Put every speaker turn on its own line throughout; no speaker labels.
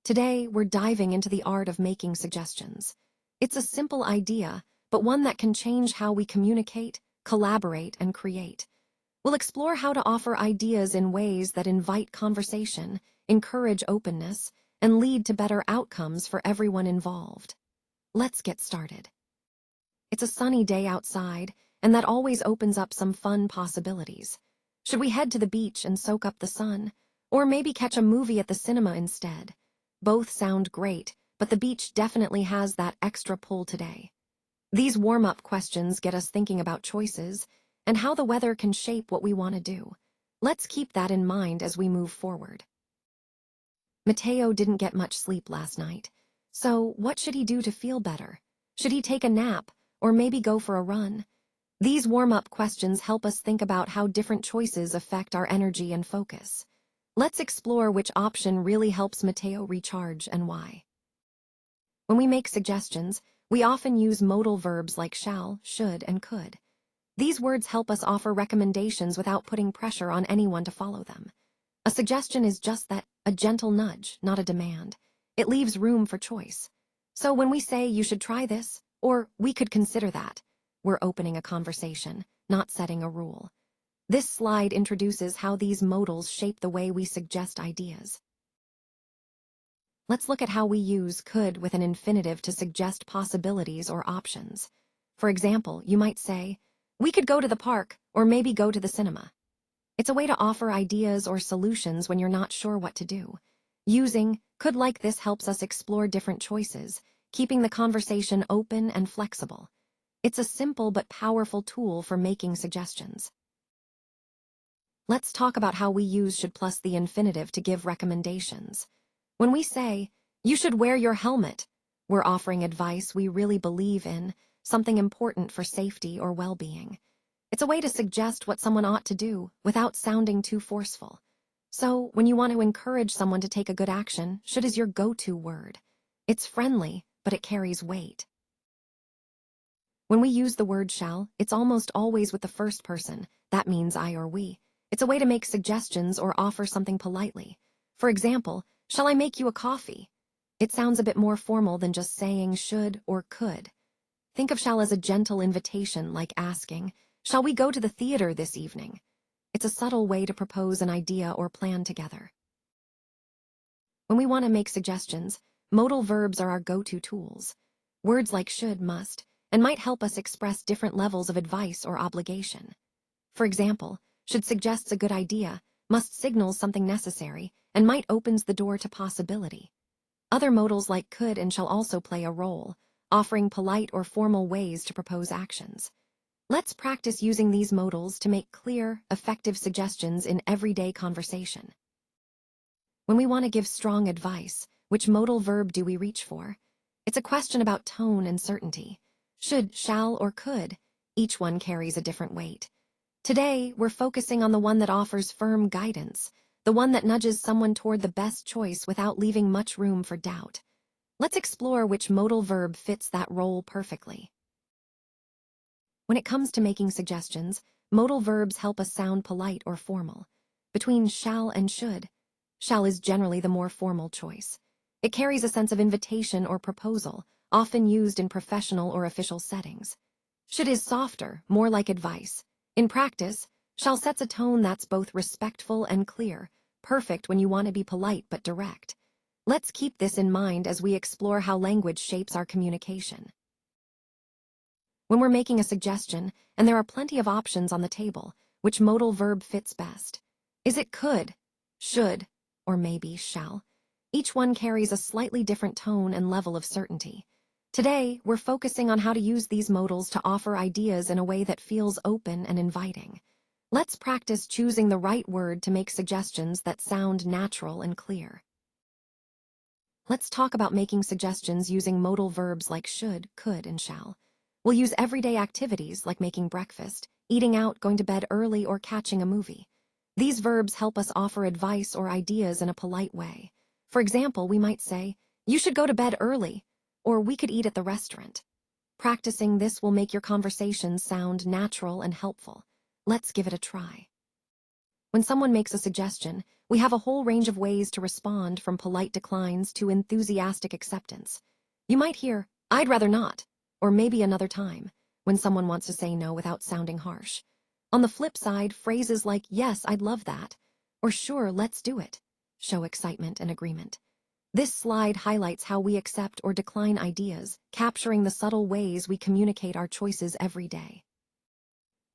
Today, we're diving into the art of making suggestions. It's a simple idea, but one that can change how we communicate, collaborate, and create. We'll explore how to offer ideas in ways that invite conversation, encourage openness, and lead to better outcomes for everyone involved. Let's get started. It's a sunny day outside, and that always opens up some fun possibilities. Should we head to the beach and soak up the sun? Or maybe catch a movie at the cinema instead? Both sound great, but the beach definitely has that extra pull today. These warm-up questions get us thinking about choices and how the weather can shape what we want to do. Let's keep that in mind as we move forward. Mateo didn't get much sleep last night, so what should he do to feel better? Should he take a nap, or maybe go for a run? These warm-up questions help us think about how different choices affect our energy and focus. Let's explore which option really helps Mateo recharge and why. When we make suggestions, we often use modal verbs like shall, should, and could. These words help us offer recommendations without putting pressure on anyone to follow them. A suggestion is just that, a gentle nudge, not a demand. It leaves room for choice. So when we say you should try this, or we could consider that, we're opening a conversation, not setting a rule. This slide introduces how these modals shape the way we suggest ideas. Let's look at how we use could with an infinitive to suggest possibilities or options. For example, you might say, we could go to the park, or maybe go to the cinema. It's a way to offer ideas or solutions when you're not sure what to do. Using could like this helps us explore different choices, keeping the conversation open and flexible. It's a simple but powerful tool for making suggestions. Let's talk about how we use should plus the infinitive to give recommendations. When we say, you should wear your helmet, we're offering advice we really believe in, something important for safety or well-being. It's a way to suggest what someone ought to do without sounding too forceful. So, when you want to encourage someone to take a good action, should is your go-to word. It's friendly, but it carries weight. When we use the word shall, it's almost always with the first person. That means I or we. It's a way to make suggestions or offer something politely. For example, shall I make you a coffee? It sounds a bit more formal than just saying should or could. Think of shall as a gentle invitation, like asking, shall we go to the theater this evening? It's a subtle way to propose an idea or plan together. When we want to make suggestions, modal verbs are our go-to tools. Words like should, must, and might help us express different levels of advice or obligation. For example, should suggests a good idea, must signals something necessary, and might opens the door to possibility. Other modals like could and shall also play a role, offering polite or formal ways to propose actions. Let's practice using these modals to make clear, effective suggestions in everyday conversation. When we want to give strong advice, which modal verb do we reach for? It's a question about tone and certainty. Should, shall, or could, each one carries a different weight. Today, we're focusing on the one that offers firm guidance, the one that nudges someone toward the best choice without leaving much room for doubt. Let's explore which modal verb fits that role perfectly. When it comes to making suggestions, modal verbs help us sound polite or formal. Between shall and should, shall is generally the more formal choice. It carries a sense of invitation or proposal, often used in professional or official settings. Should is softer, more like advice. In practice, shall sets a tone that's both respectful and clear, perfect when you want to be polite but direct. Let's keep this in mind as we explore how language shapes our communication. When we're making a suggestion, and there are plenty of options on the table, which modal verb fits best? Is it could, should, or maybe shall? Each one carries a slightly different tone and level of certainty. Today, we're focusing on how to use these modals to offer ideas in a way that feels open and inviting. Let's practice choosing the right word to make suggestions that sound natural and clear. Let's talk about making suggestions using modal verbs like should, could, and shall. We'll use everyday activities like making breakfast, eating out, going to bed early, or catching a movie. These verbs help us offer advice or ideas in a polite way. For example, we might say, you should go to bed early, or we could eat at the restaurant. Practicing this will make your conversations sound natural and helpful. Let's give it a try. When someone makes a suggestion, we have a whole range of ways to respond, from polite declines to enthusiastic acceptance. You might hear, "I'd rather not," or "maybe another time," when someone wants to say no without sounding harsh. On the flip side, phrases like "yes, I'd love that," or "sure, let's do it," show excitement and agreement. This slide highlights how we accept or decline ideas, capturing the subtle ways we communicate our choices every day.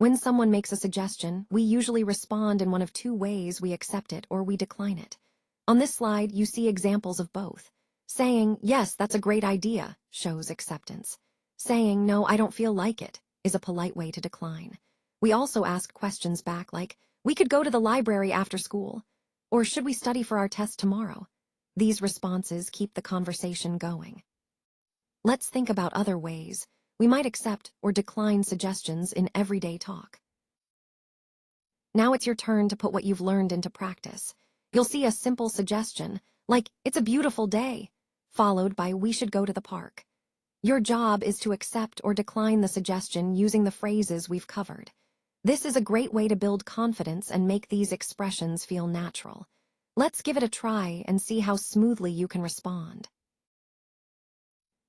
When someone makes a suggestion, we usually respond in one of two ways: we accept it or we decline it. On this slide, you see examples of both. Saying, "Yes, that's a great idea," shows acceptance. Saying, "No, I don't feel like it," is a polite way to decline. We also ask questions back like, "We could go to the library after school," or "Should we study for our test tomorrow?" These responses keep the conversation going. Let's think about other ways we might accept or decline suggestions in everyday talk. Now it's your turn to put what you've learned into practice. You'll see a simple suggestion, like "It's a beautiful day," followed by "We should go to the park." Your job is to accept or decline the suggestion using the phrases we've covered. This is a great way to build confidence and make these expressions feel natural. Let's give it a try and see how smoothly you can respond.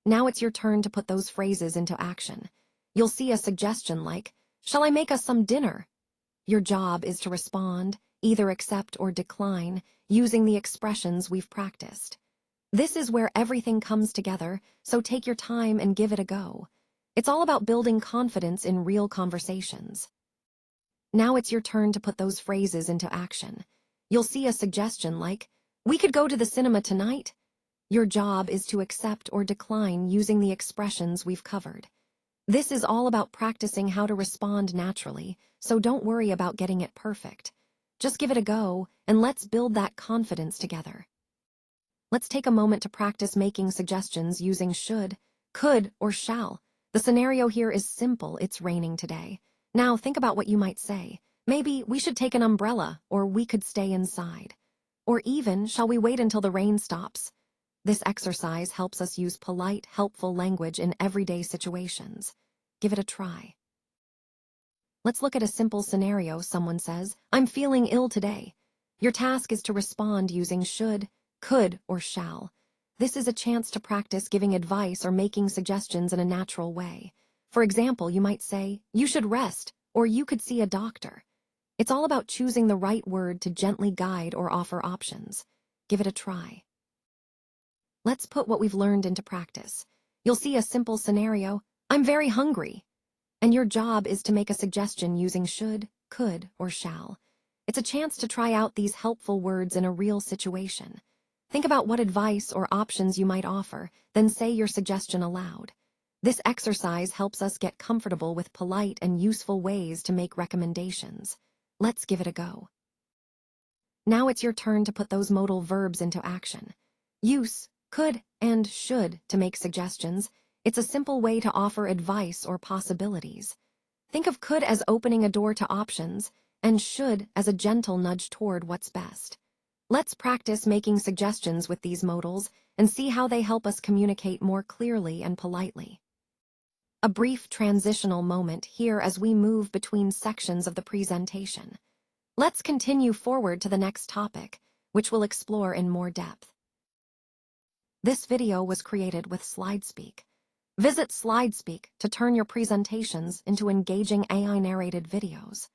Now it's your turn to put those phrases into action. You'll see a suggestion like, "Shall I make us some dinner?" Your job is to respond, either accept or decline, using the expressions we've practiced. This is where everything comes together, so take your time and give it a go. It's all about building confidence in real conversations. Now it's your turn to put those phrases into action. You'll see a suggestion like, "We could go to the cinema tonight." Your job is to accept or decline using the expressions we've covered. This is all about practicing how to respond naturally, so don't worry about getting it perfect. Just give it a go, and let's build that confidence together. Let's take a moment to practice making suggestions using should, could, or shall. The scenario here is simple: it's raining today. Now think about what you might say. Maybe, "We should take an umbrella," or "We could stay inside." Or even, "Shall we wait until the rain stops?" This exercise helps us use polite, helpful language in everyday situations. Give it a try. Let's look at a simple scenario. Someone says, "I'm feeling ill today." Your task is to respond using should, could, or shall. This is a chance to practice giving advice or making suggestions in a natural way. For example, you might say, "You should rest," or "You could see a doctor." It's all about choosing the right word to gently guide or offer options. Give it a try. Let's put what we've learned into practice. You'll see a simple scenario, "I'm very hungry." And your job is to make a suggestion using should, could, or shall. It's a chance to try out these helpful words in a real situation. Think about what advice or options you might offer, then say your suggestion aloud. This exercise helps us get comfortable with polite and useful ways to make recommendations. Let's give it a go. Now it's your turn to put those modal verbs into action. Use could and should to make suggestions. It's a simple way to offer advice or possibilities. Think of could as opening a door to options, and should as a gentle nudge toward what's best. Let's practice making suggestions with these modals and see how they help us communicate more clearly and politely. A brief transitional moment here as we move between sections of the presentation. Let's continue forward to the next topic, which we'll explore in more depth. This video was created with SlideSpeak. Visit SlideSpeak to turn your presentations into engaging AI-narrated videos.